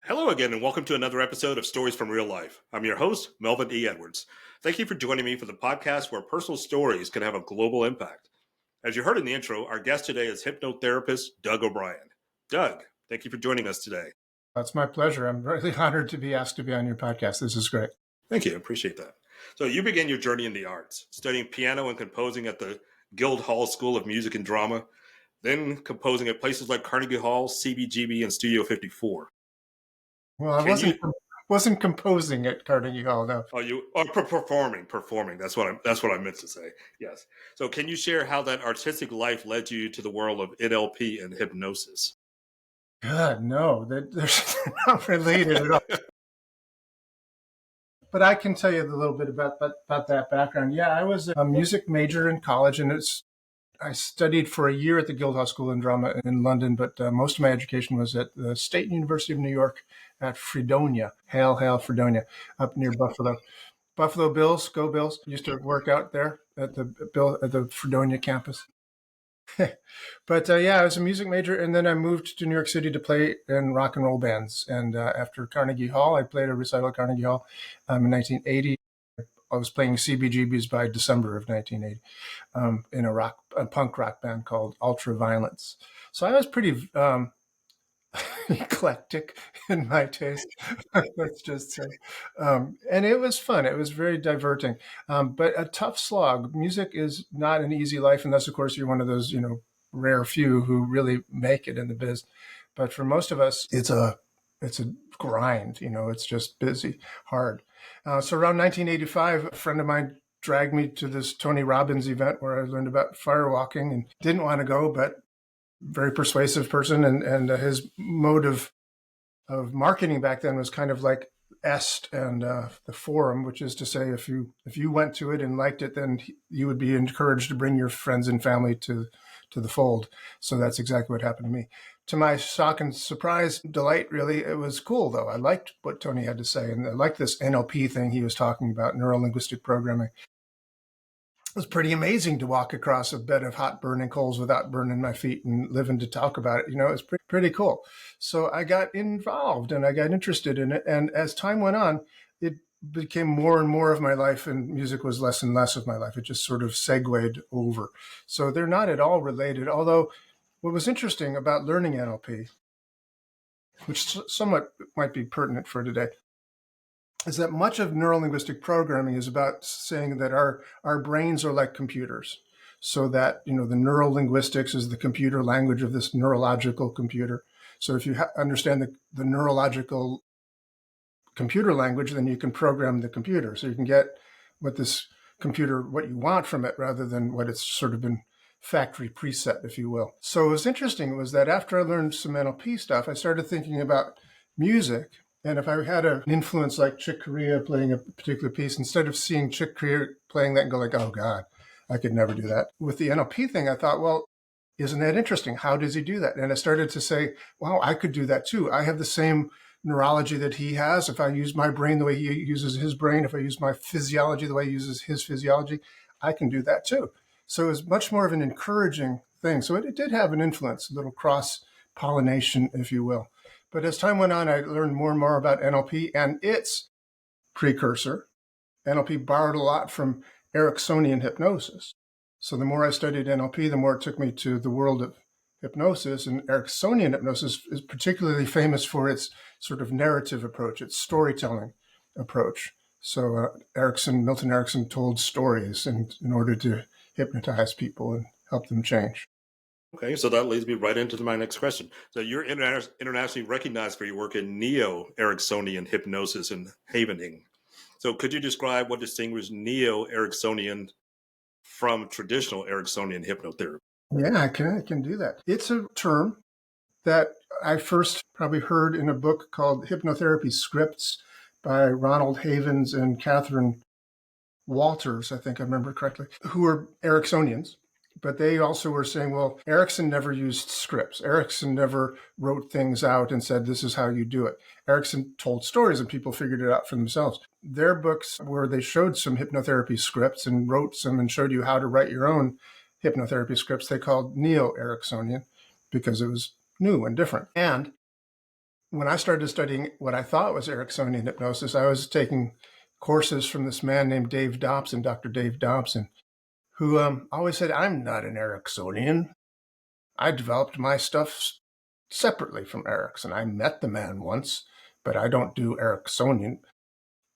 Hello again, and welcome to another episode of Stories from Real Life. I'm your host, Melvin E. Edwards. Thank you for joining me for the podcast where personal stories can have a global impact. As you heard in the intro, our guest today is hypnotherapist Doug O'Brien. Doug, thank you for joining us today. It's my pleasure. I'm really honored to be asked to be on your podcast. This is great. Thank you. I appreciate that. So you began your journey in the arts, studying piano and composing at the Guildhall School of Music and Drama, then composing at places like Carnegie Hall, CBGB, and Studio 54. Well, I wasn't composing at Carnegie Hall, no. Oh, you are performing. That's what I meant to say. Yes. So, can you share how that artistic life led you to the world of NLP and hypnosis? God, no, they're not related at all. But I can tell you a little bit about that background. Yeah, I was a music major in college, and I studied for a year at the Guildhall School of Drama in London, but most of my education was at the State University of New York at Fredonia. Hail, Fredonia, up near Buffalo. Buffalo Bills, go Bills. Used to work out there at the Fredonia campus. But I was a music major, and then I moved to New York City to play in rock and roll bands. And after Carnegie Hall, I played a recital at Carnegie Hall in 1980. I was playing CBGBs by December of 1980 in a punk rock band called Ultraviolence. So I was pretty eclectic in my taste, let's just say. And it was fun. It was very diverting, but a tough slog. Music is not an easy life unless, of course, you're one of those, rare few who really make it in the biz. But for most of us, it's a grind. It's just busy, hard. So around 1985, a friend of mine dragged me to this Tony Robbins event where I learned about firewalking and didn't want to go, but very persuasive person. And his mode of marketing back then was kind of like EST and the forum, which is to say, if you went to it and liked it, then you would be encouraged to bring your friends and family to the fold. So that's exactly what happened to me. To my shock and surprise, delight, really, it was cool, though. I liked what Tony had to say, and I liked this NLP thing he was talking about, neuro-linguistic programming. It was pretty amazing to walk across a bed of hot burning coals without burning my feet and living to talk about it. It was pretty cool. So I got involved and I got interested in it. And as time went on, it became more and more of my life, and music was less and less of my life. It just sort of segued over. So they're not at all related. Although what was interesting about learning NLP, which somewhat might be pertinent for today, is that much of neuro-linguistic programming is about saying that our brains are like computers. So that, the neuro-linguistics is the computer language of this neurological computer. So if you understand the neurological computer language, then you can program the computer. So you can get what you want from it rather than what it's sort of been factory preset, if you will. So what was interesting was that after I learned some NLP stuff, I started thinking about music. And if I had an influence like Chick Corea playing a particular piece, instead of seeing Chick Corea playing that and go like, oh God, I could never do that. With the NLP thing, I thought, well, isn't that interesting? How does he do that? And I started to say, wow, I could do that too. I have the same neurology that he has. If I use my brain the way he uses his brain, if I use my physiology the way he uses his physiology, I can do that too. So it was much more of an encouraging thing. So it did have an influence, a little cross-pollination, if you will. But as time went on, I learned more and more about NLP and its precursor. NLP borrowed a lot from Ericksonian hypnosis. So the more I studied NLP, the more it took me to the world of hypnosis. And Ericksonian hypnosis is particularly famous for its sort of narrative approach, its storytelling approach. So Milton Erickson told stories in order to hypnotize people and help them change. Okay, so that leads me right into my next question. So you're internationally recognized for your work in neo-Ericksonian hypnosis and havening. So could you describe what distinguishes neo-Ericksonian from traditional Ericksonian hypnotherapy? Yeah, I can do that. It's a term that I first probably heard in a book called Hypnotherapy Scripts by Ronald Havens and Catherine Walters, I think I remember correctly, who were Ericksonians. But they also were saying, well, Erickson never used scripts. Erickson never wrote things out and said, this is how you do it. Erickson told stories and people figured it out for themselves. Their books where they showed some hypnotherapy scripts and wrote some and showed you how to write your own hypnotherapy scripts, they called neo-Ericksonian because it was new and different. And when I started studying what I thought was Ericksonian hypnosis, I was taking courses from this man named Dave Dobson, Dr. Dave Dobson, who always said, I'm not an Ericksonian. I developed my stuff separately from Erickson. I met the man once, but I don't do Ericksonian.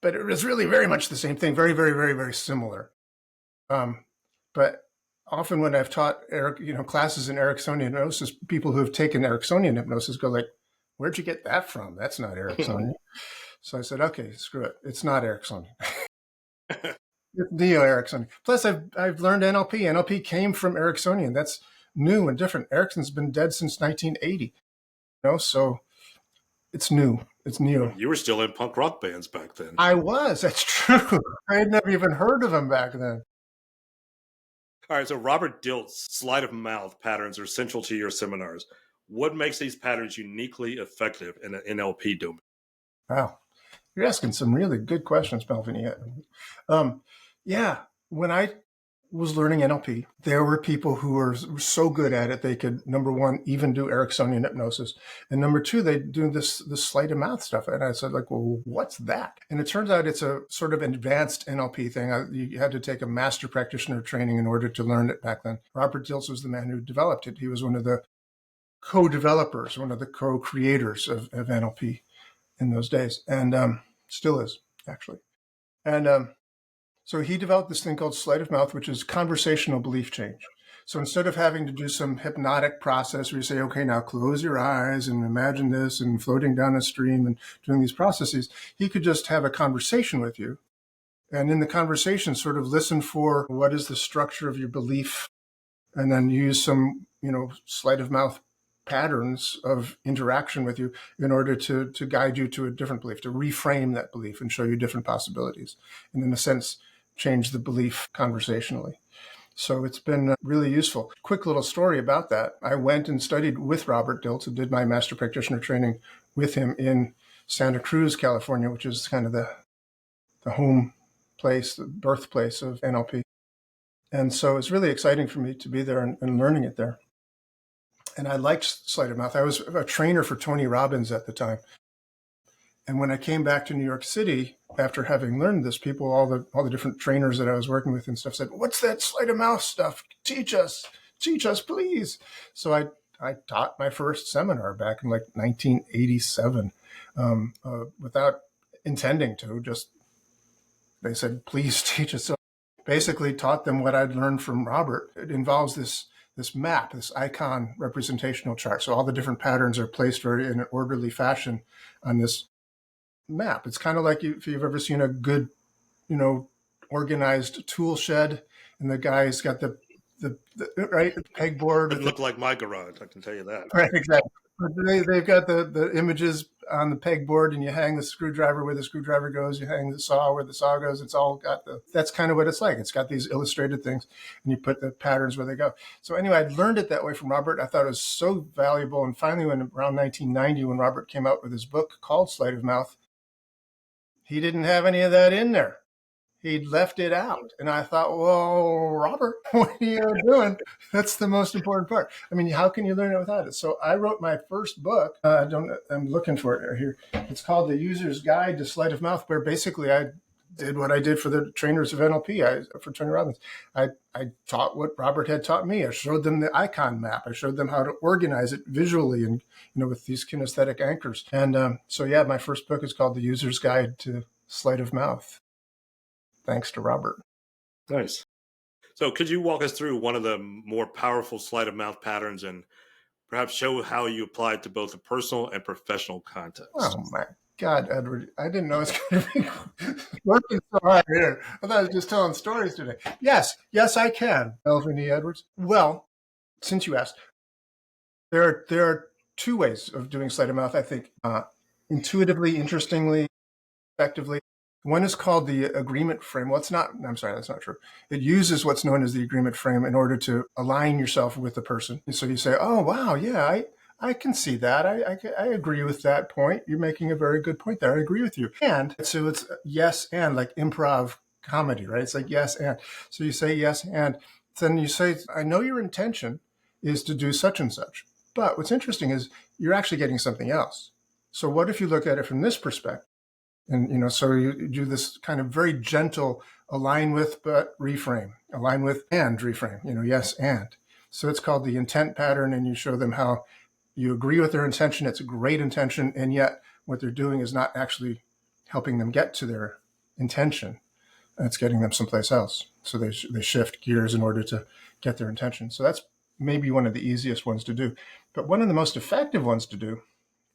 But it was really very much the same thing, very, very, very, very similar. But often when I've taught classes in Ericksonian hypnosis, people who have taken Ericksonian hypnosis go like, where'd you get that from? That's not Ericksonian. So I said, okay, screw it. It's not Ericksonian. It's neo-Ericksonian. Plus, I've learned NLP. NLP came from Ericksonian. That's new and different. Erickson's been dead since 1980. So it's new. It's new. You were still in punk rock bands back then. I was. That's true. I had never even heard of him back then. All right. So Robert Dilt's sleight of mouth patterns are central to your seminars. What makes these patterns uniquely effective in an NLP domain? Wow. You're asking some really good questions, Melvin. Yeah. When I was learning NLP, there were people who were so good at it, they could, number one, even do Ericksonian hypnosis. And number two, they do this sleight of mouth stuff. And I said, like, well, what's that? And it turns out it's a sort of advanced NLP thing. You had to take a master practitioner training in order to learn it back then. Robert Dilts was the man who developed it. He was one of the co-developers, one of the co-creators of NLP in those days, and still is, actually. And so he developed this thing called sleight of mouth, which is conversational belief change. So instead of having to do some hypnotic process where you say, okay, now close your eyes and imagine this and floating down a stream and doing these processes, he could just have a conversation with you. And in the conversation, sort of listen for what is the structure of your belief, and then use some, sleight of mouth patterns of interaction with you in order to guide you to a different belief, to reframe that belief and show you different possibilities. And in a sense, change the belief conversationally. So it's been really useful. Quick little story about that. I went and studied with Robert Dilts and did my master practitioner training with him in Santa Cruz, California, which is kind of the home place, the birthplace of NLP. And so it's really exciting for me to be there and learning it there. And I liked sleight of mouth. I was a trainer for Tony Robbins at the time. And when I came back to New York City, after having learned this, people, all the different trainers that I was working with and stuff said, what's that sleight of mouth stuff? Teach us, please. So I taught my first seminar back in like 1987 without intending to, just they said, please teach us. So basically taught them what I'd learned from Robert. It involves this map, this icon representational chart. So all the different patterns are placed very in an orderly fashion on this map. It's kind of like if you've ever seen a good, organized tool shed, and the guy's got the right pegboard. It looked like my garage, I can tell you that. Right, exactly. They've got the images on the pegboard, and you hang the screwdriver where the screwdriver goes, you hang the saw where the saw goes. It's all got that's kind of what it's like. It's got these illustrated things, and you put the patterns where they go. So anyway, I learned it that way from Robert. I thought it was so valuable. And finally, when around 1990, when Robert came out with his book called Sleight of Mouth, he didn't have any of that in there. He'd left it out. And I thought, well, Robert, what are you doing? That's the most important part. I mean, how can you learn it without it? So I wrote my first book. I'm looking for it right here. It's called The User's Guide to Sleight of Mouth, where basically I did what I did for the trainers of NLP, for Tony Robbins. I taught what Robert had taught me. I showed them the icon map. I showed them how to organize it visually and, with these kinesthetic anchors. And so, yeah, my first book is called The User's Guide to Sleight of Mouth. Thanks to Robert. Nice. So could you walk us through one of the more powerful sleight of mouth patterns and perhaps show how you apply it to both a personal and professional context? Oh, my God, Edward. I didn't know it was going to be working so hard here. I thought I was just telling stories today. Yes, I can, Melvin E. Edwards. Well, since you asked, there are two ways of doing sleight of mouth, I think. Intuitively, interestingly, effectively. One is called the agreement frame. Well, I'm sorry, that's not true. It uses what's known as the agreement frame in order to align yourself with the person. And so you say, oh, wow, yeah, I can see that. I agree with that point. You're making a very good point there. I agree with you. And so it's yes and, like improv comedy, right? It's like yes and. So you say yes and. Then you say, I know your intention is to do such and such. But what's interesting is you're actually getting something else. So what if you look at it from this perspective? And, so you do this kind of very gentle align with, but reframe, align with and reframe, yes, and. So it's called the intent pattern. And you show them how you agree with their intention. It's a great intention. And yet what they're doing is not actually helping them get to their intention. It's getting them someplace else. So they shift gears in order to get their intention. So that's maybe one of the easiest ones to do. But one of the most effective ones to do,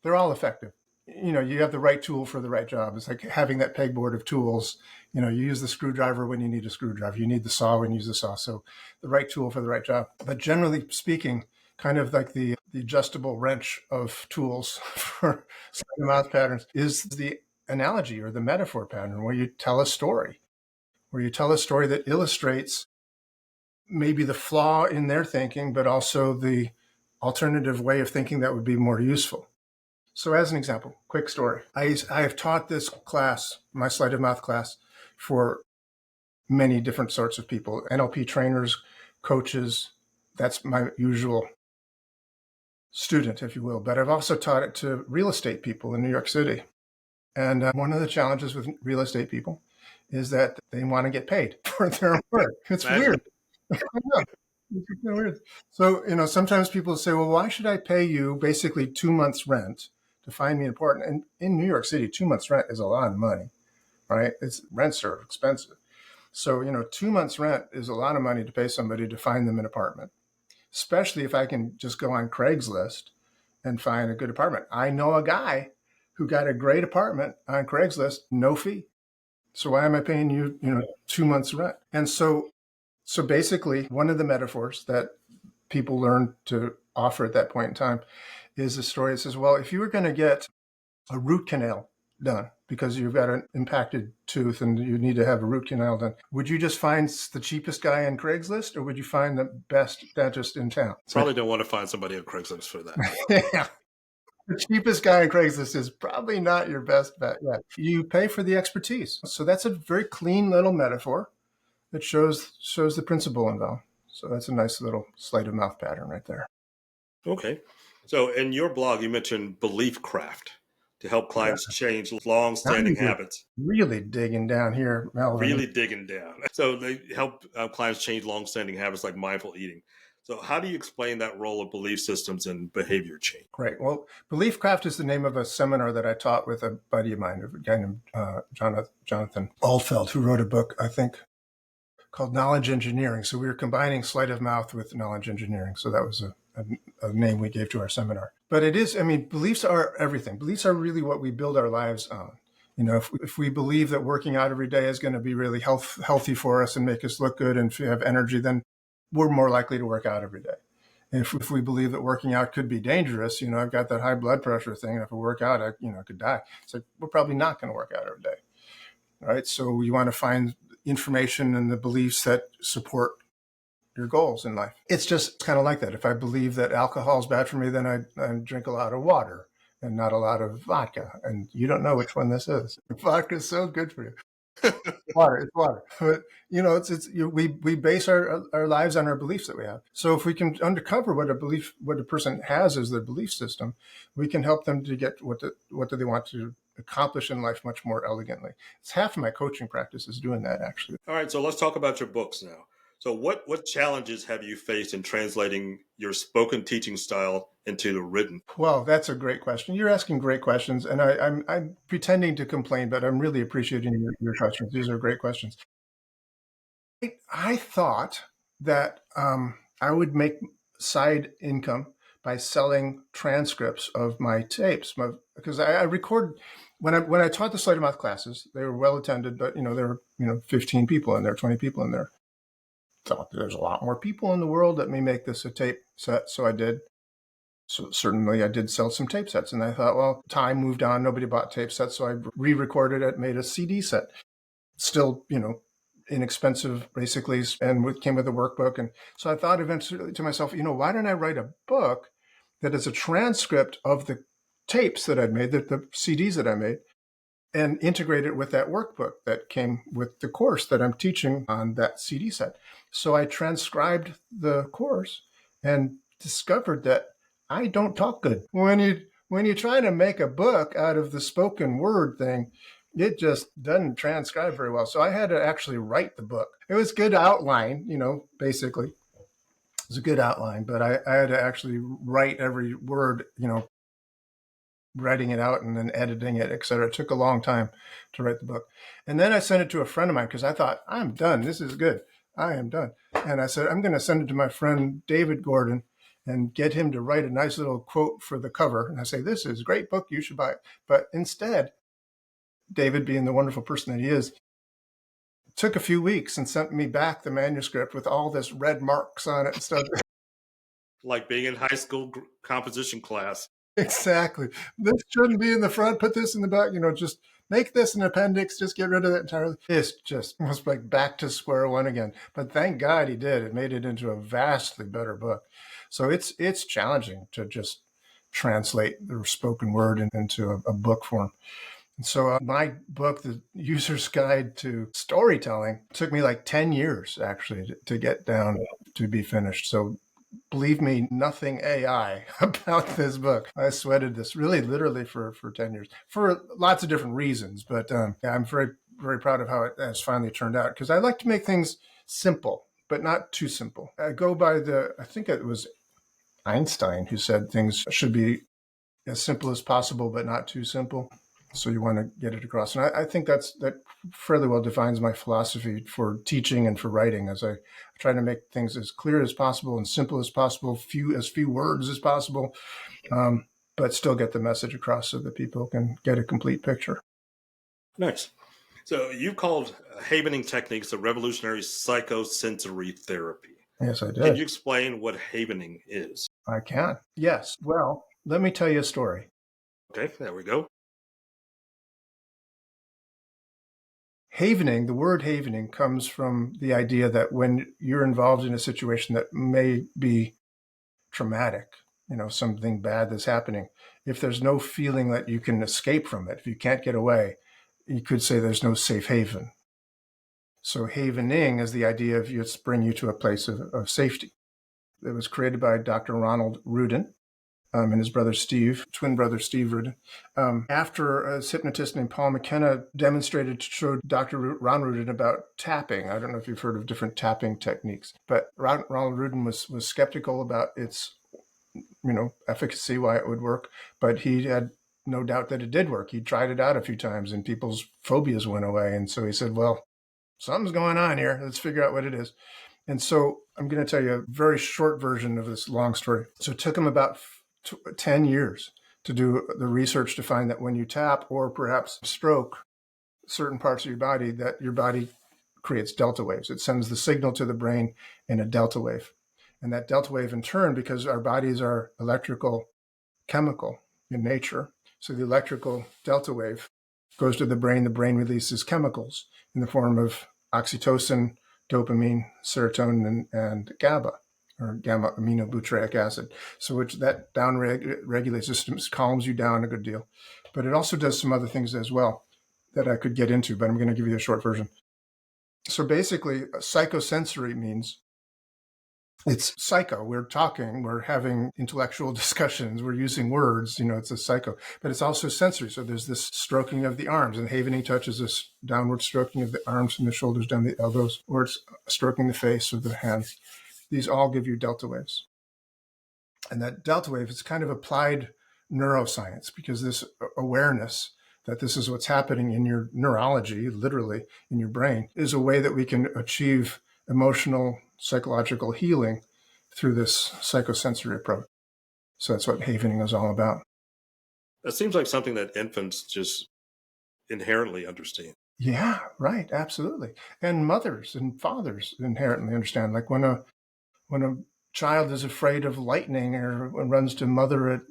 they're all effective. You have the right tool for the right job. It's like having that pegboard of tools. You use the screwdriver when you need a screwdriver. You need the saw when you use the saw. So the right tool for the right job. But generally speaking, kind of like the adjustable wrench of tools for Sleight of Mouth patterns is the analogy or the metaphor pattern where you tell a story, that illustrates maybe the flaw in their thinking, but also the alternative way of thinking that would be more useful. So as an example, quick story. I have taught this class, my Sleight of Mouth class, for many different sorts of people, NLP trainers, coaches. That's my usual student, if you will. But I've also taught it to real estate people in New York City. And one of the challenges with real estate people is that they want to get paid for their work. It's weird. It's weird. So, sometimes people say, well, why should I pay you basically 2 months rent to find me an apartment? And in New York City, 2 months rent is a lot of money, right? Rents are expensive. So, 2 months rent is a lot of money to pay somebody to find them an apartment, especially if I can just go on Craigslist and find a good apartment. I know a guy who got a great apartment on Craigslist, no fee. So why am I paying you, 2 months rent? And so basically, one of the metaphors that people learn to offer at that point in time is a story that says, well, if you were going to get a root canal done because you've got an impacted tooth and you need to have a root canal done, would you just find the cheapest guy on Craigslist or would you find the best dentist in town? Probably don't want to find somebody on Craigslist for that. Yeah. The cheapest guy on Craigslist is probably not your best bet yet. You pay for the expertise. So that's a very clean little metaphor that shows the principle involved. So that's a nice little Sleight of Mouth pattern right there. Okay. So in your blog, you mentioned belief craft to help clients change long-standing habits. Really digging down here, Melvin. Really digging down. So they help clients change long-standing habits like mindful eating. So how do you explain that role of belief systems in behavior change? Great. Well, Belief Craft is the name of a seminar that I taught with a buddy of mine, a guy named Jonathan Altfeld, who wrote a book, I think, called Knowledge Engineering. So we were combining Sleight of Mouth with knowledge engineering. So that was a name we gave to our seminar. But it is, beliefs are everything. Beliefs are really what we build our lives on. If we believe that working out every day is going to be really healthy for us and make us look good and have energy, then we're more likely to work out every day. And if we believe that working out could be dangerous, I've got that high blood pressure thing, and if I work out, I could die. It's like, we're probably not going to work out every day. All right. So you want to find information and the beliefs that support your goals in life. It's just kind of like that. If I believe that alcohol is bad for me, then I drink a lot of water and not a lot of vodka. And you don't know which one this is. Vodka is so good for you. It's water. But we base our lives on our beliefs that we have. So if we can uncover what a person has as their belief system, we can help them to get what do they want to accomplish in life much more elegantly. It's half of my coaching practice is doing that, actually. All right, so let's talk about your books now. So what challenges have you faced in translating your spoken teaching style into the written? Well, that's a great question. You're asking great questions, and I'm pretending to complain, but I'm really appreciating your questions. These are great questions. I thought that I would make side income by selling transcripts of my tapes, because I record when I taught the Sleight of Mouth classes. They were well attended, but there were 15 people in there, 20 people in there. Thought there's a lot more people in the world that may make this a tape set, so I did. So certainly I did sell some tape sets, and I thought, well, time moved on, nobody bought tape sets, so I re-recorded it, made a CD set. Still, inexpensive, basically, and came with a workbook. And so I thought eventually to myself, why don't I write a book that is a transcript of the tapes that I'd made, the CDs that I made, and integrate it with that workbook that came with the course that I'm teaching on that CD set. So I transcribed the course and discovered that I don't talk good. When when you try to make a book out of the spoken word thing, it just doesn't transcribe very well. So I had to actually write the book. It was good outline, basically. It was a good outline, but I had to actually write every word, writing it out and then editing it, et cetera. It took a long time to write the book. And then I sent it to a friend of mine because I thought, I'm done. This is good. I am done. And I said, I'm going to send it to my friend David Gordon and get him to write a nice little quote for the cover. And I say, this is a great book. You should buy it. But instead, David, being the wonderful person that he is, took a few weeks and sent me back the manuscript with all this red marks on it and stuff. Like being in high school composition class. Exactly. This shouldn't be in the front. Put this in the back. Just make this an appendix. Just get rid of it entirely. It's just was like back to square one again. But thank God he did. It made it into a vastly better book. So it's challenging to just translate the spoken word into a book form. And so my book, The User's Guide to Storytelling, took me like 10 years actually to get down to be finished. So believe me, nothing AI about this book. I sweated this really literally for 10 years for lots of different reasons. But I'm very, very proud of how it has finally turned out because I like to make things simple, but not too simple. I go by I think it was Einstein who said things should be as simple as possible, but not too simple. So you want to get it across. And I think that fairly well defines my philosophy for teaching and for writing, as I try to make things as clear as possible and simple as possible, as few words as possible, but still get the message across so that people can get a complete picture. Nice. So you called Havening techniques a revolutionary psychosensory therapy. Yes, I did. Can you explain what Havening is? I can. Yes. Well, let me tell you a story. Okay, there we go. Havening, the word havening comes from the idea that when you're involved in a situation that may be traumatic, something bad that's happening, if there's no feeling that you can escape from it, if you can't get away, you could say there's no safe haven. So havening is the idea of it's bring you to a place of safety. It was created by Dr. Ronald Rudin, and his brother Steve, twin brother Steve Rudin. After a hypnotist named Paul McKenna demonstrated to show Dr. Ron Rudin about tapping. I don't know if you've heard of different tapping techniques, but Ronald Rudin was skeptical about its efficacy, why it would work, but he had no doubt that it did work. He tried it out a few times and people's phobias went away. And so he said, well, something's going on here. Let's figure out what it is. And so I'm going to tell you a very short version of this long story. So it took him about 10 years to do the research to find that when you tap or perhaps stroke certain parts of your body, that your body creates delta waves. It sends the signal to the brain in a delta wave. And that delta wave in turn, because our bodies are electrical chemical in nature, so the electrical delta wave goes to the brain releases chemicals in the form of oxytocin, dopamine, serotonin, and GABA, or gamma aminobutyric acid. So which that down regulates systems, calms you down a good deal. But it also does some other things as well that I could get into, but I'm going to give you a short version. So basically, psychosensory means it's psycho. We're talking, we're having intellectual discussions, we're using words, it's a psycho, but it's also sensory. So there's this stroking of the arms, and havening touch is this downward stroking of the arms from the shoulders down the elbows, or it's stroking the face or the hands. These all give you delta waves. And that delta wave is kind of applied neuroscience, because this awareness that this is what's happening in your neurology, literally in your brain, is a way that we can achieve emotional, psychological healing through this psychosensory approach. So that's what havening is all about. That seems like something that infants just inherently understand. Yeah, right. Absolutely. And mothers and fathers inherently understand. Like when a child is afraid of lightning or runs to mother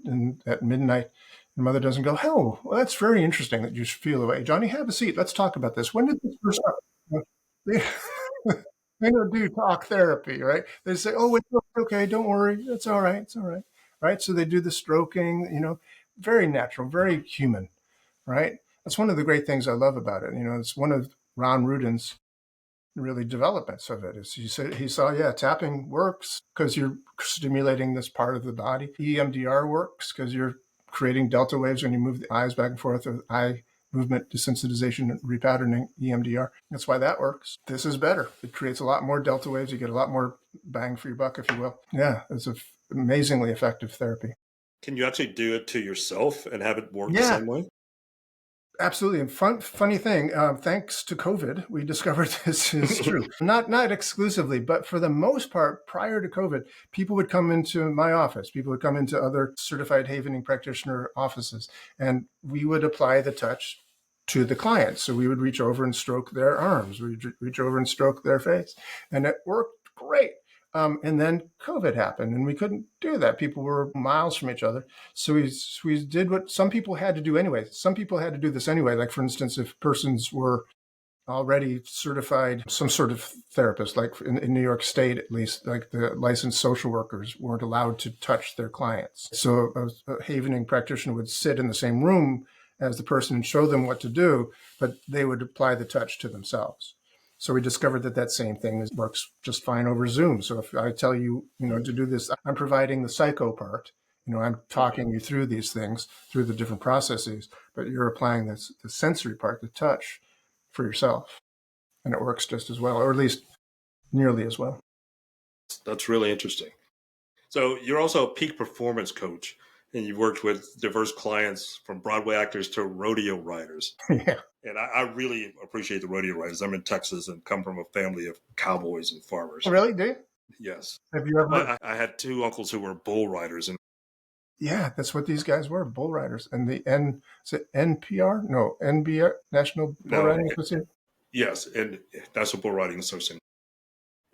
at midnight, and mother doesn't go, oh, well, that's very interesting that you feel the way. Johnny, have a seat. Let's talk about this. When did this first happen? They don't do talk therapy, right? They say, oh, it's okay, don't worry. It's all right. It's all right. Right? So they do the stroking, very natural, very human, right? That's one of the great things I love about it. It's one of Ron Rudin's really developments of it. Is he saw, yeah, tapping works because you're stimulating this part of the body. EMDR works because you're creating delta waves when you move the eyes back and forth with eye movement desensitization and repatterning, EMDR. That's why that works. This is better. It creates a lot more delta waves. You get a lot more bang for your buck, if you will. Yeah, it's an amazingly effective therapy. Can you actually do it to yourself and have it work the Yeah, same way? absolutely. And funny thing, thanks to COVID, we discovered this is true. Not exclusively, but for the most part, prior to COVID, people would come into my office. People would come into other certified havening practitioner offices, and we would apply the touch to the client. So we would reach over and stroke their arms. We'd reach over and stroke their face, and it worked great. And then COVID happened, and we couldn't do that. People were miles from each other. So we did what some people had to do anyway. Some people had to do this anyway. Like, for instance, if persons were already certified, some sort of therapist, like in New York State, at least, like the licensed social workers weren't allowed to touch their clients. So a havening practitioner would sit in the same room as the person and show them what to do, but they would apply the touch to themselves. So we discovered that same thing works just fine over Zoom. So if I tell you, to do this, I'm providing the psycho part. I'm talking you through these things, through the different processes, but you're applying the sensory part, the touch, for yourself. And it works just as well, or at least nearly as well. That's really interesting. So you're also a peak performance coach, and you've worked with diverse clients from Broadway actors to rodeo riders. Yeah. And I really appreciate the rodeo riders. I'm in Texas and come from a family of cowboys and farmers. Really? Do you? Yes. Have you ever? I had two uncles who were bull riders. And yeah, that's what these guys were, bull riders. And the is it NPR? No, NBR, National Bull Riding Association? Yes, and National Bull Riding Association.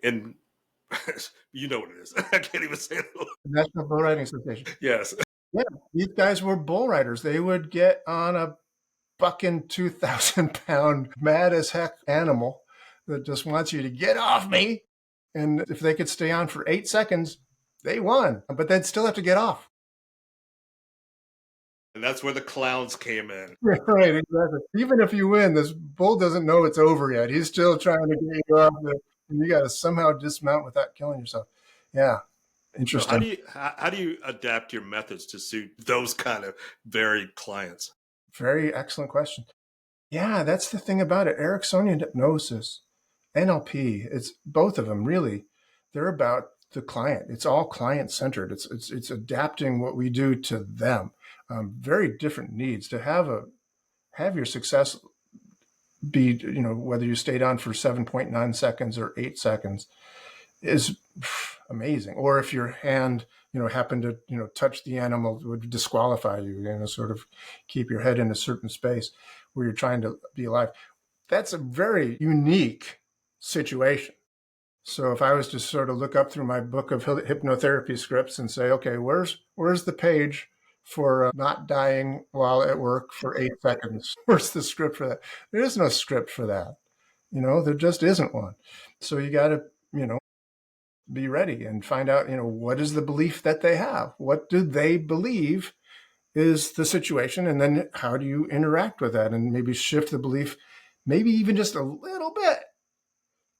And you know what it is. I can't even say it. National Bull Riding Association. Yes. Yeah, these guys were bull riders. They would get on a bucking 2,000-pound mad as heck animal that just wants you to get off me. And if they could stay on for 8 seconds, they won. But they'd still have to get off. And that's where the clowns came in. Right, exactly. Even if you win, this bull doesn't know it's over yet. He's still trying to get you off. And you got to somehow dismount without killing yourself. Yeah. Interesting. So how do you adapt your methods to suit those kind of varied clients? Very excellent question. Yeah, that's the thing about it. Ericksonian hypnosis, NLP, it's both of them really. They're about the client. It's all client centered. It's adapting what we do to them. Very different needs. To have your success be, whether you stayed on for 7.9 seconds or 8 seconds is amazing. Or if your hand, happened to, touch the animal, would disqualify you, sort of keep your head in a certain space where you're trying to be alive. That's a very unique situation. So if I was to sort of look up through my book of hypnotherapy scripts and say, okay, where's the page for not dying while at work for 8 seconds? Where's the script for that? There is no script for that. There just isn't one. So you got to, be ready and find out, what is the belief that they have? What do they believe is the situation? And then how do you interact with that and maybe shift the belief, maybe even just a little bit,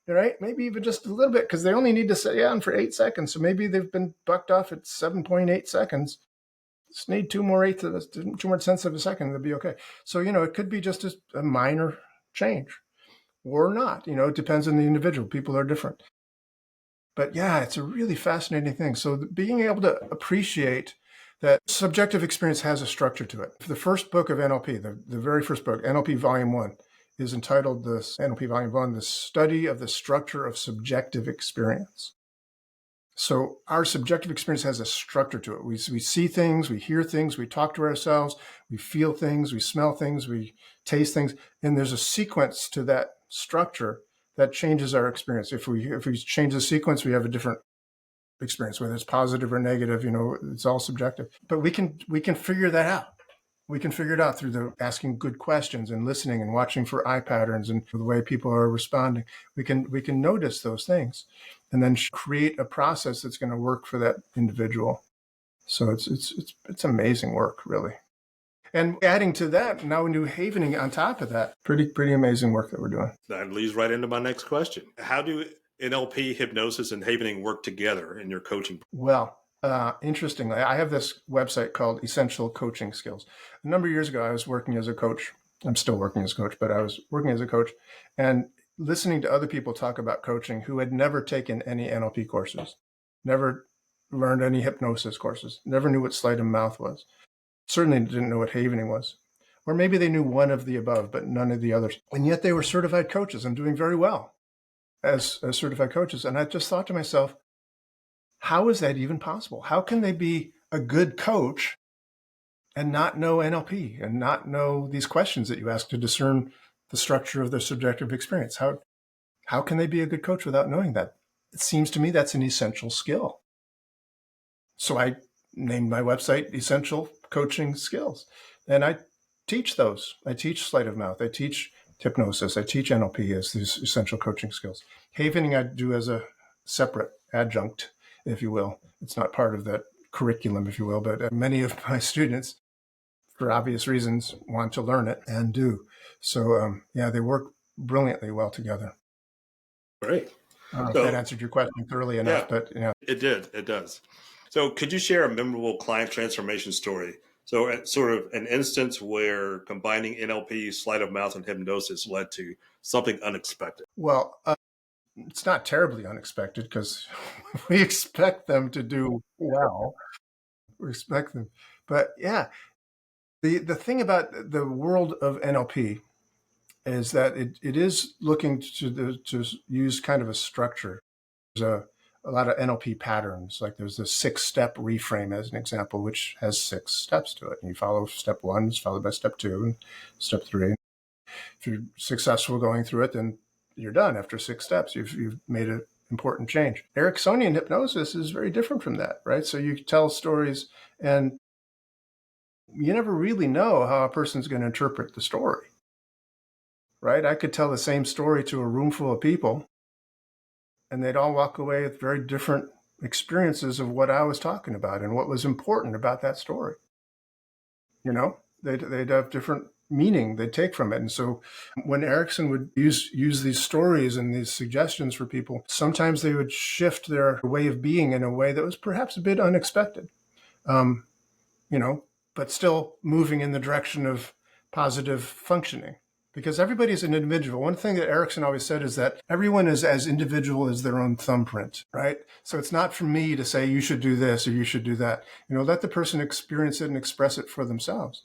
right? Maybe even just a little bit, because they only need to stay on for 8 seconds. So maybe they've been bucked off at 7.8 seconds. Just need 2 more tenths of a second to be okay. So, it could be just a minor change or not, it depends on the individual. People are different. But yeah, it's a really fascinating thing. So being able to appreciate that subjective experience has a structure to it. The first book of NLP, the very first book, NLP Volume 1, is entitled NLP Volume 1, The Study of the Structure of Subjective Experience. So our subjective experience has a structure to it. We see things, we hear things, we talk to ourselves, we feel things, we smell things, we taste things, and there's a sequence to that structure that changes our experience. If we change the sequence, we have a different experience, whether it's positive or negative. It's all subjective. But we can figure that out. We can figure it out through asking good questions and listening and watching for eye patterns and the way people are responding. We can notice those things, and then create a process that's going to work for that individual. So it's amazing work, really. And adding to that, now we do havening on top of that. Pretty amazing work that we're doing. That leads right into my next question. How do NLP, hypnosis, and havening work together in your coaching? Well, Interestingly, I have this website called Essential Coaching Skills. A number of years ago, I was working as a coach. I'm still working as a coach, but I was working as a coach and listening to other people talk about coaching who had never taken any NLP courses, never learned any hypnosis courses, never knew what Sleight of Mouth was, certainly didn't know what havening was. Or maybe they knew one of the above, but none of the others. And yet they were certified coaches and doing very well as certified coaches. And I just thought to myself, how is that even possible? How can they be a good coach and not know NLP and not know these questions that you ask to discern the structure of their subjective experience? How can they be a good coach without knowing that? It seems to me that's an essential skill. So I named my website Essential Coaching Skills. And I teach those. I teach Sleight of Mouth. I teach hypnosis. I teach NLP as these essential coaching skills. Havening I do as a separate adjunct, if you will. It's not part of that curriculum, if you will, but many of my students, for obvious reasons, want to learn it and do. So, they work brilliantly well together. Great. That answered your question thoroughly enough, but it did. It does. So could you share a memorable client transformation story? So sort of an instance where combining NLP, Sleight of Mouth, and hypnosis led to something unexpected. Well, it's not terribly unexpected because we expect them to do well. We expect them. But yeah, the thing about the world of NLP is that it is looking to use kind of a structure. There's a lot of NLP patterns. Like there's the 6-step reframe as an example, which has 6 steps to it. And you follow step 1, it's followed by step 2 and step 3. If you're successful going through it, then you're done after 6 steps. You've made an important change. Ericksonian hypnosis is very different from that, right? So you tell stories and you never really know how a person's going to interpret the story, right? I could tell the same story to a room full of people and they'd all walk away with very different experiences of what I was talking about and what was important about that story. You know, they'd have different meaning they'd take from it. And so when Erickson would use these stories and these suggestions for people, sometimes they would shift their way of being in a way that was perhaps a bit unexpected, but still moving in the direction of positive functioning. Because everybody's an individual. One thing that Erickson always said is that everyone is as individual as their own thumbprint, right? So it's not for me to say you should do this or you should do that. Let the person experience it and express it for themselves.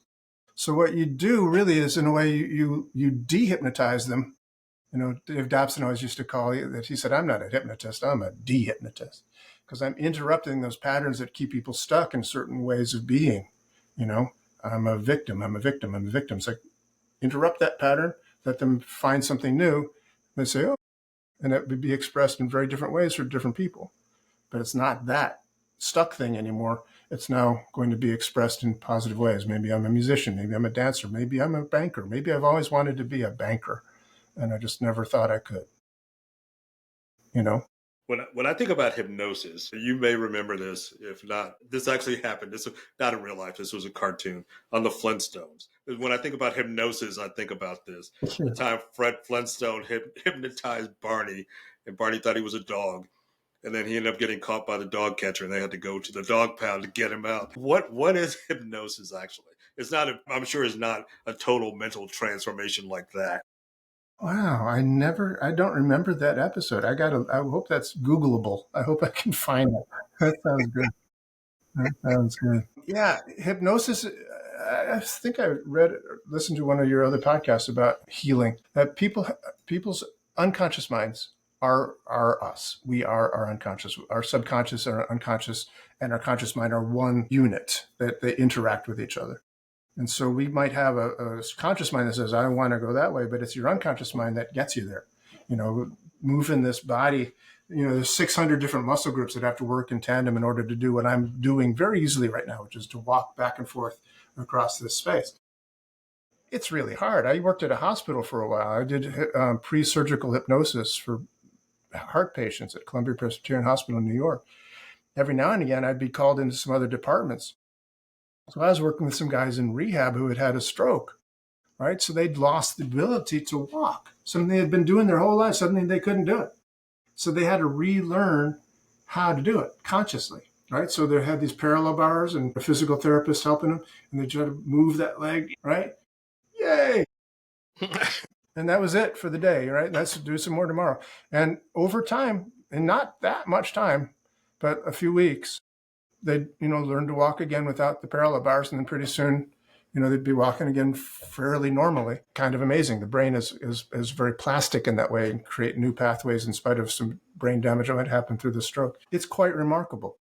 So what you do really is, in a way, you dehypnotize them. Dave Dobson always used to call it that. He said, I'm not a hypnotist, I'm a dehypnotist, because I'm interrupting those patterns that keep people stuck in certain ways of being. I'm a victim, I'm a victim, I'm a victim. It's like, interrupt that pattern, let them find something new. They say, oh, and it would be expressed in very different ways for different people. But it's not that stuck thing anymore. It's now going to be expressed in positive ways. Maybe I'm a musician, maybe I'm a dancer, maybe I'm a banker, maybe I've always wanted to be a banker and I just never thought I could. When I think about hypnosis, you may remember this. If not, this actually happened. This was not in real life. This was a cartoon on the Flintstones. When I think about hypnosis, I think about this. The time Fred Flintstone hypnotized Barney, and Barney thought he was a dog. And then he ended up getting caught by the dog catcher, and they had to go to the dog pound to get him out. What is hypnosis actually? I'm sure it's not a total mental transformation like that. Wow, I don't remember that episode. I hope that's Googleable. I hope I can find it. That sounds good. That sounds good. Yeah, hypnosis. I think I listened to one of your other podcasts about healing. That people's unconscious minds are us. We are our unconscious. Our subconscious, our unconscious, and our conscious mind are one unit that they interact with each other. And so we might have a conscious mind that says, I want to go that way, but it's your unconscious mind that gets you there. Moving this body, there's 600 different muscle groups that have to work in tandem in order to do what I'm doing very easily right now, which is to walk back and forth across this space. It's really hard. I worked at a hospital for a while. I did pre-surgical hypnosis for heart patients at Columbia Presbyterian Hospital in New York. Every now and again, I'd be called into some other departments. So I was working with some guys in rehab who had had a stroke, right? So they'd lost the ability to walk, something they had been doing their whole life. Suddenly they couldn't do it. So they had to relearn how to do it consciously. right? So they had these parallel bars and a physical therapist helping them, and they try to move that leg, right? Yay! And that was it for the day, right? Let's do some more tomorrow. And over time, and not that much time, but a few weeks, they'd, learn to walk again without the parallel bars. And then pretty soon, they'd be walking again fairly normally. Kind of amazing. The brain is very plastic in that way and create new pathways in spite of some brain damage that might happen through the stroke. It's quite remarkable.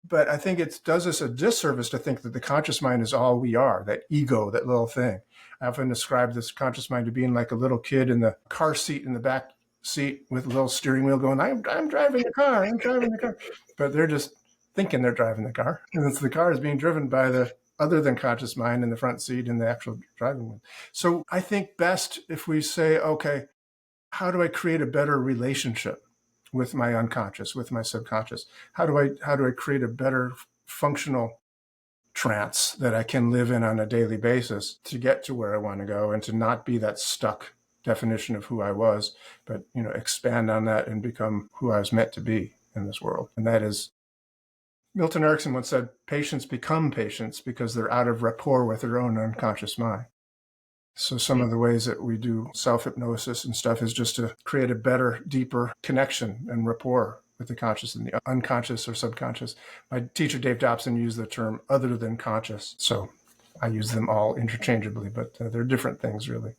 But I think it does us a disservice to think that the conscious mind is all we are, that ego, that little thing. I often describe this conscious mind to being like a little kid in the car seat in the back seat with a little steering wheel going, I'm driving the car, I'm driving the car. But they're just thinking they're driving the car. And the car is being driven by the other than conscious mind in the front seat in the actual driving wheel. So I think best if we say, okay, how do I create a better relationship with my unconscious, with my subconscious? How do I create a better functional trance that I can live in on a daily basis to get to where I want to go and to not be that stuck definition of who I was, but expand on that and become who I was meant to be in this world. And that is, Milton Erickson once said, patients become patients because they're out of rapport with their own unconscious mind. So some of the ways that we do self-hypnosis and stuff is just to create a better, deeper connection and rapport with the conscious and the unconscious or subconscious. My teacher, Dave Dobson, used the term other than conscious. So I use them all interchangeably, but they're different things, really.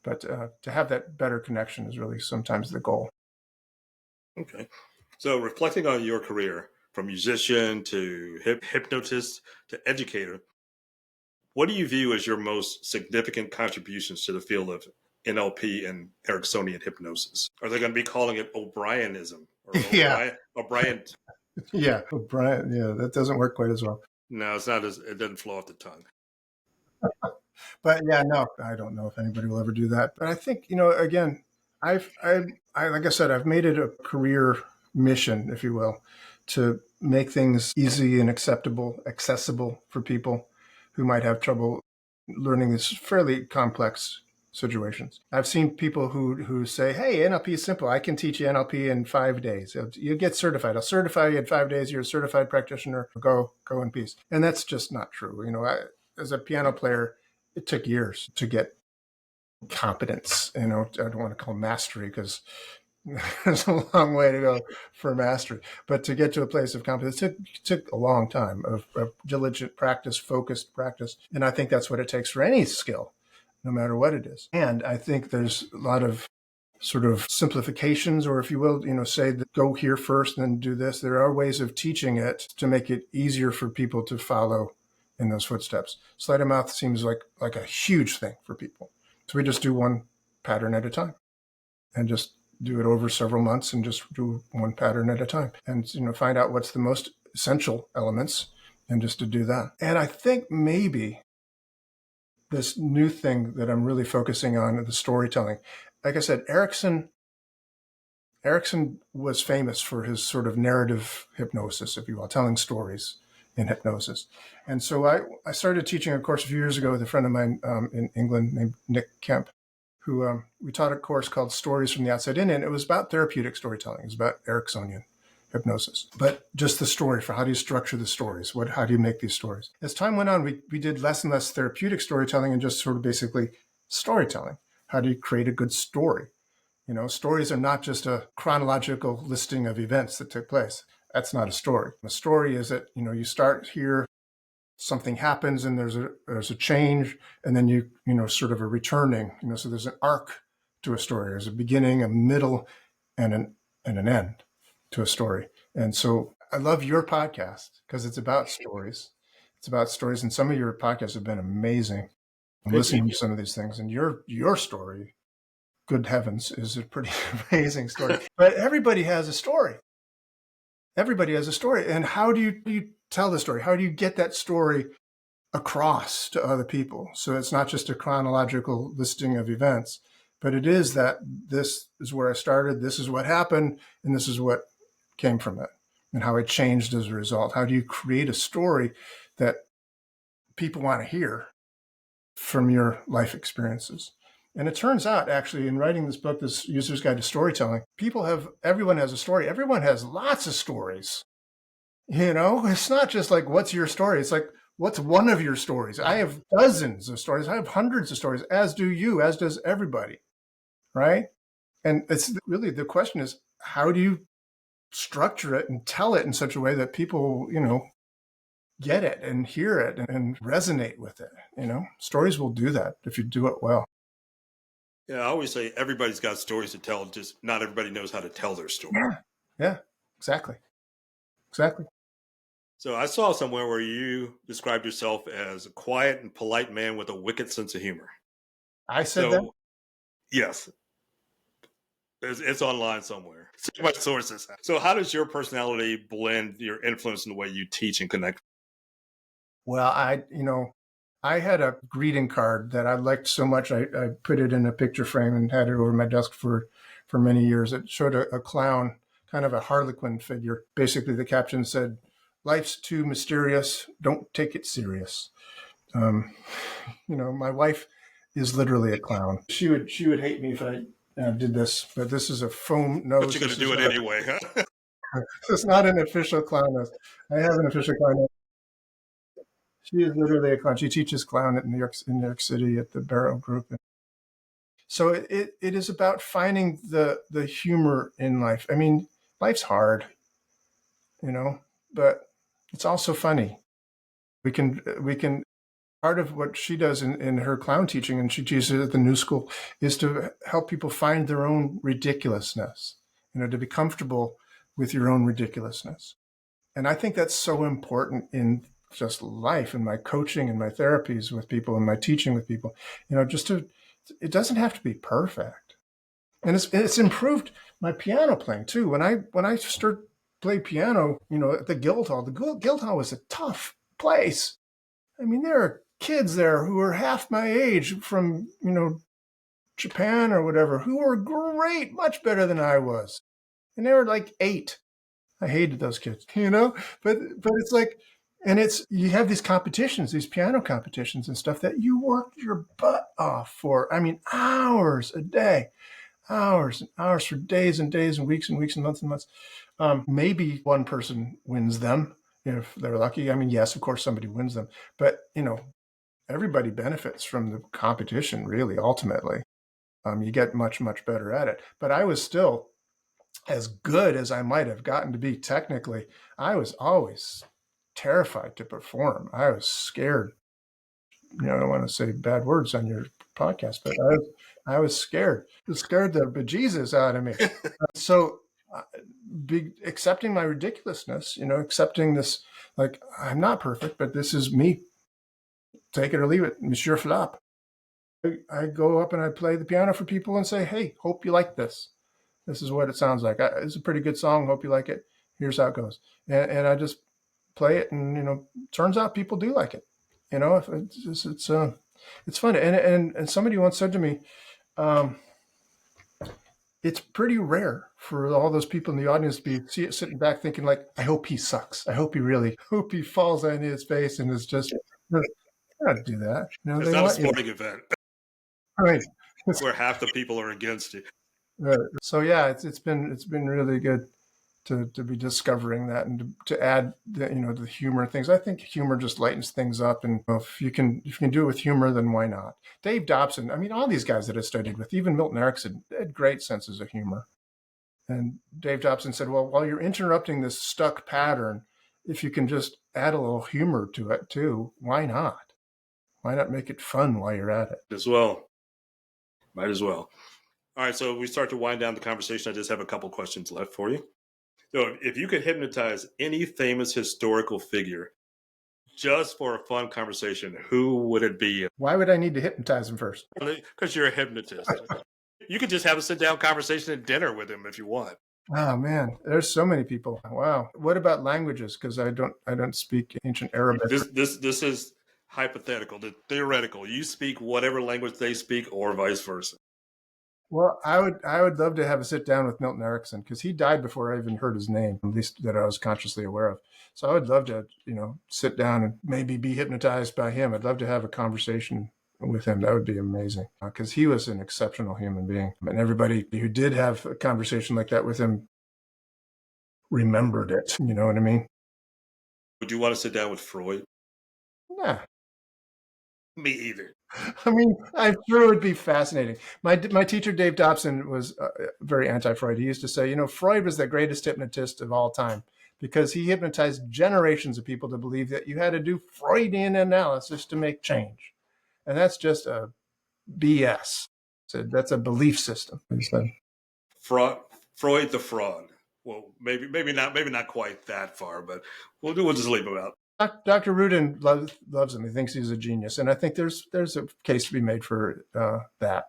But to have that better connection is really sometimes the goal. Okay. So reflecting on your career, from musician to hypnotist to educator, what do you view as your most significant contributions to the field of NLP and Ericksonian hypnosis? Are they going to be calling it O'Brienism? Or O'Brien? Yeah, O'Brien. Yeah, that doesn't work quite as well. No, it's not. It doesn't flow off the tongue. But yeah, no, I don't know if anybody will ever do that. But I think, again, I like I said, I've made it a career mission, if you will, to make things easy and accessible for people who might have trouble learning these fairly complex situations. I've seen people who say, hey, NLP is simple. I can teach you NLP in 5 days. You get certified. I'll certify you in 5 days. You're a certified practitioner. Go in peace. And that's just not true. As a piano player, it took years to get competence. I don't want to call mastery because there's a long way to go for mastery. But to get to a place of competence, it took a long time of diligent practice, focused practice. And I think that's what it takes for any skill, no matter what it is. And I think there's a lot of sort of simplifications, or if you will, say that go here first and then do this. There are ways of teaching it to make it easier for people to follow in those footsteps. Sleight of Mouth seems like a huge thing for people. So we just do one pattern at a time and just do it over several months and just do one pattern at a time and, find out what's the most essential elements and just to do that. And I think maybe this new thing that I'm really focusing on, the storytelling. Like I said, Erickson was famous for his sort of narrative hypnosis, if you will, telling stories in hypnosis. And so I started teaching a course a few years ago with a friend of mine in England named Nick Kemp, who we taught a course called Stories from the Outside In, and it was about therapeutic storytelling. It was about Ericksonian hypnosis, but just the story for how do you structure the stories? How do you make these stories? As time went on, we did less and less therapeutic storytelling and just sort of basically storytelling. How do you create a good story? Stories are not just a chronological listing of events that took place. That's not a story. A story is that, you start here, something happens and there's a change, and then you sort of a returning, so there's an arc to a story. There's a beginning, a middle, and an end to a story. And so I love your podcast because it's about stories. It's about stories, and some of your podcasts have been amazing. I'm listening to some of these things, and your story, good heavens, is a pretty amazing story. But everybody has a story. Everybody has a story. And how do you tell the story? How do you get that story across to other people? So it's not just a chronological listing of events, but it is that this is where I started, this is what happened, and this is what came from it, and how it changed as a result. How do you create a story that people want to hear from your life experiences? And it turns out, actually, in writing this book, this User's Guide to Storytelling, everyone has a story. Everyone has lots of stories. It's not just like, what's your story? It's like, what's one of your stories? I have dozens of stories. I have hundreds of stories, as do you, as does everybody. Right. And it's really, the question is, how do you structure it and tell it in such a way that people, get it and hear it and resonate with it? Stories will do that if you do it well. Yeah, I always say everybody's got stories to tell, just not everybody knows how to tell their story. Yeah, exactly. Exactly. So I saw somewhere where you described yourself as a quiet and polite man with a wicked sense of humor. I said that. So, yes, it's online somewhere. See my sources. So, how does your personality blend your influence in the way you teach and connect? Well, I had a greeting card that I liked so much. I put it in a picture frame and had it over my desk for many years. It showed a clown, kind of a harlequin figure. Basically, the caption said, "Life's too mysterious. Don't take it serious." Um, my wife is literally a clown. She would hate me if I did this, but this is a foam nose. But you're going to do it anyway, huh? This is not an official clown nose. I have an official clown nose. She is literally a clown. She teaches clown in New York City at the Barrow Group. So it is about finding the humor in life. I mean, life's hard, but it's also funny. We can part of what she does in her clown teaching, and she teaches at the New School, is to help people find their own ridiculousness, to be comfortable with your own ridiculousness. And I think that's so important in just life, and my coaching and my therapies with people and my teaching with people, it doesn't have to be perfect. And it's improved my piano playing too. When I started play piano, at the Guildhall, the Guildhall was a tough place. I mean, there are kids there who are half my age from, Japan or whatever, who were great, much better than I was. And they were like 8. I hated those kids, but it's like, and you have these competitions, these piano competitions and stuff that you worked your butt off for. I mean, hours a day, hours and hours for days and days and weeks and months and months. Maybe one person wins them if they're lucky. I mean, yes, of course somebody wins them, but everybody benefits from the competition, really, ultimately. You get much, much better at it. But I was still, as good as I might have gotten to be technically, I was always terrified to perform. I was scared. I don't want to say bad words on your podcast, but I was scared. It scared the bejesus out of me. So accepting my ridiculousness, accepting this, like, I'm not perfect, but this is me. Take it or leave it, Monsieur Flop. I go up and I play the piano for people and say, hey, hope you like this. This is what it sounds like. It's a pretty good song. Hope you like it. Here's how it goes. And I just play it, and turns out people do like it. If it's fun. And somebody once said to me, it's pretty rare for all those people in the audience to be sitting back thinking like, I hope he sucks. I hope he falls on his face and is just not do that. It's they not a want sporting event. Right. Where half the people are against you. So yeah, it's been really good to be discovering that, and to add the humor things. I think humor just lightens things up, and if you can do it with humor, then why not? Dave Dobson, I mean, all these guys that I studied with, even Milton Erickson, they had great senses of humor. And Dave Dobson said, well, while you're interrupting this stuck pattern, if you can just add a little humor to it too, why not? Why not make it fun while you're at it? As well. Might as well. All right, so we start to wind down the conversation. I just have a couple questions left for you. So if you could hypnotize any famous historical figure just for a fun conversation, who would it be? Why would I need to hypnotize him first? Because you're a hypnotist. You could just have a sit-down conversation at dinner with him if you want. Oh man, there's so many people. Wow. What about languages? Because I don't speak ancient Arabic. This is hypothetical, theoretical. You speak whatever language they speak, or vice versa. Well, I would love to have a sit down with Milton Erickson, because he died before I even heard his name, at least that I was consciously aware of. So I would love to, sit down and maybe be hypnotized by him. I'd love to have a conversation with him. That would be amazing, because he was an exceptional human being. And everybody who did have a conversation like that with him remembered it. You know what I mean? would you want to sit down with Freud? Nah. Me either. I mean, I'm sure it would be fascinating. My teacher, Dave Dobson, was very anti-Freud. He used to say, Freud was the greatest hypnotist of all time because he hypnotized generations of people to believe that you had to do Freudian analysis to make change. And that's just a BS. So that's a belief system. He said. Freud the fraud. Well, maybe not quite that far, but we'll just leave him out. Dr. Rudin loves him. He thinks he's a genius, and I think there's a case to be made for that.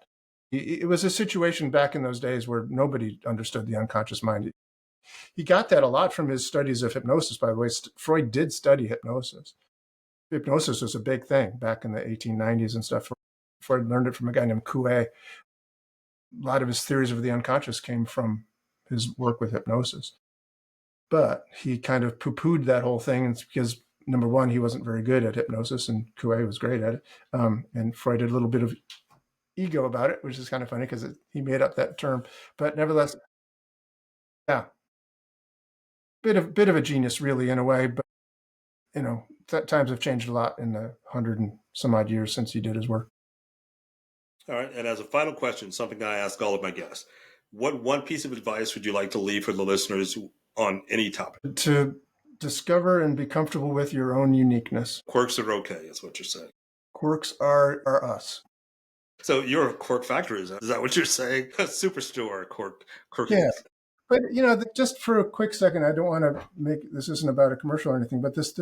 It was a situation back in those days where nobody understood the unconscious mind. He got that a lot from his studies of hypnosis. By the way, Freud did study hypnosis. Hypnosis was a big thing back in the 1890s and stuff. Freud learned it from a guy named Coué. A lot of his theories of the unconscious came from his work with hypnosis. But he kind of poo-pooed that whole thing because, number one, he wasn't very good at hypnosis, and Coué was great at it. And Freud had a little bit of ego about it, which is kind of funny because he made up that term. But nevertheless, yeah, bit of a genius, really, in a way. But times have changed a lot in the 100 and some odd years since he did his work. All right, and as a final question, something I ask all of my guests: what one piece of advice would you like to leave for the listeners on any topic? To discover and be comfortable with your own uniqueness. Quirks are okay, is what you're saying. Quirks are us. So you're a quirk factory, is that what you're saying? A superstore quirk. Yeah. But just for a quick second, I don't want to make this isn't about a commercial or anything, but this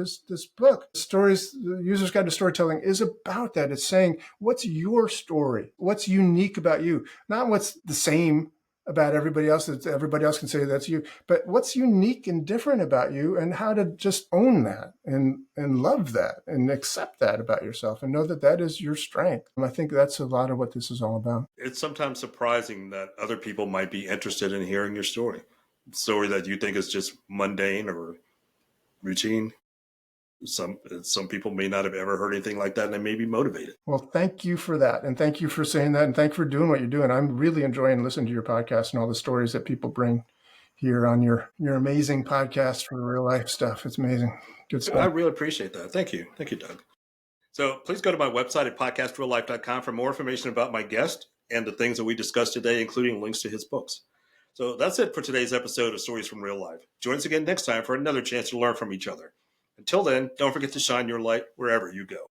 book, Stories, the User's Guide to Storytelling, is about that. It's saying, what's your story? What's unique about you? Not what's the same about everybody else that everybody else can say that's you, but what's unique and different about you, and how to just own that and love that and accept that about yourself and know that that is your strength. And I think that's a lot of what this is all about. It's sometimes surprising that other people might be interested in hearing your story that you think is just mundane or routine. Some people may not have ever heard anything like that, and they may be motivated. Well, thank you for that. And thank you for saying that. And thank you for doing what you're doing. I'm really enjoying listening to your podcast and all the stories that people bring here on your amazing podcast for real life stuff. It's amazing. Good stuff. I really appreciate that. Thank you. Thank you, Doug. So please go to my website at podcastreallife.com for more information about my guest and the things that we discussed today, including links to his books. So that's it for today's episode of Stories from Real Life. Join us again next time for another chance to learn from each other. Until then, don't forget to shine your light wherever you go.